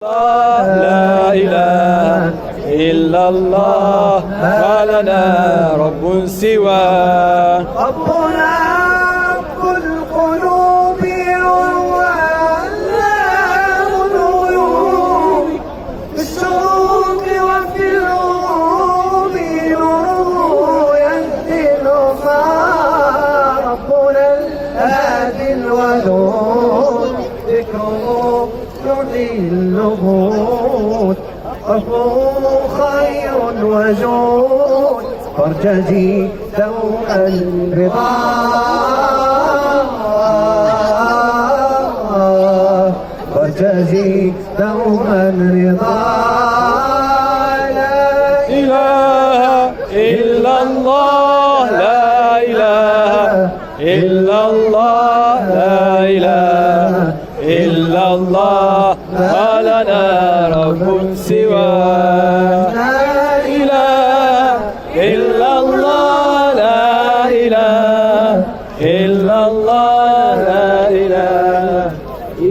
لا إله إلا الله ما لنا رب سواه. ربنا رب القلوب وهو علام الغيوب، في السوق وفي الغروب نوره يهدي الأمة. ربنا الهادي الودود، ذكره يحيي النبوت، ربه خير وجود، فارتجي دوء الرضا. فارتجي دوء الرضا. لا إله إلا الله، لا إله إلا الله، لا إله إلا الله ما لنا رب سواه. لا إله إلا الله، لا إله إلا الله، لا